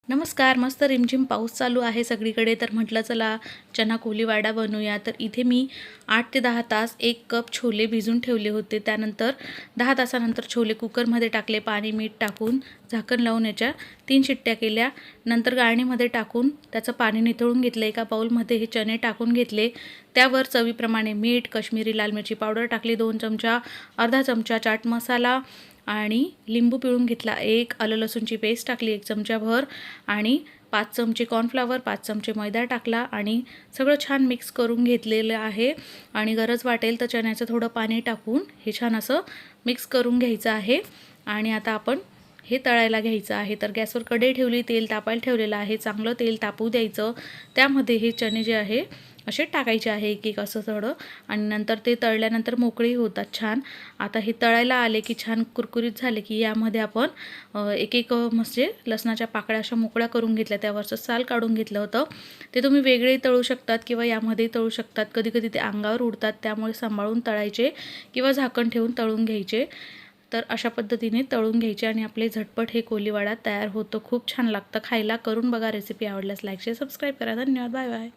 नमस्कार. मस्त रिमझिम पाऊस चालू आहे सगळीकडे, तर म्हटलं चला चना कोलीवाडा बनवूया. तर इथे मी 8 ते 10 तास 1 कप छोले भिजून ठेवले होते. त्यानंतर 10 तासानंतर छोले कुकरमध्ये टाकले, पाणी मीठ टाकून झाकण लावून याच्या 3 शिट्ट्या केल्या. नंतर गाळणीमध्ये टाकून त्याचं पाणी निथळून घेतलं. एका बाउलमध्ये हे चणे टाकून घेतले. त्यावर चवीप्रमाणे मीठ, काश्मीरी लाल मिरची पावडर टाकली 2 चमचा, अर्धा चमचा चाट मसाला आणि लिंबू पिळून घेतला, 1 आलं लसूणची पेस्ट टाकली 1 चमचाभर आणि 5 चमचे कॉर्नफ्लॉवर, 5 चमचे मैदा टाकला आणि सगळं छान मिक्स करून घेतलेलं आहे. आणि गरज वाटेल तर चण्याचं थोडं पाणी टाकून हे छान असं मिक्स करून घ्यायचं आहे. आणि आता आपण हे तळायला घ्यायचं आहे. तर गॅसवर कढई ठेवली, तेल तापायला ठेवलेलं आहे. चांगलं तेल तापू द्यायचं. त्यामध्ये हे चणे जे आहे असे टाकायचे आहे एक एक असं थोडं, आणि नंतर ते तळल्यानंतर मोकळी होतात छान. आता हे तळायला आले की छान कुरकुरीत झाले की यामध्ये आपण एक एक म्हणजे लसणाच्या पाकळ्या अशा मोकळ्या करून घेतल्या, त्यावरचं साल काढून घेतलं होतं. ते तुम्ही वेगळे तळू शकतात किंवा यामध्ये तळू शकतात. कधी कधी ते अंगावर उडतात, त्यामुळे सांभाळून तळायचे किंवा झाकण ठेवून तळून घ्यायचे. तर अशा पद्धतीने तळून घ्यायचे आणि आपले झटपट हे कोलीवाडा तयार होतं. खूप छान लागतं खायला. करून बघा. रेसिपी आवडल्यास लाईक शेअर सबस्क्राईब करा. धन्यवाद. Bye bye.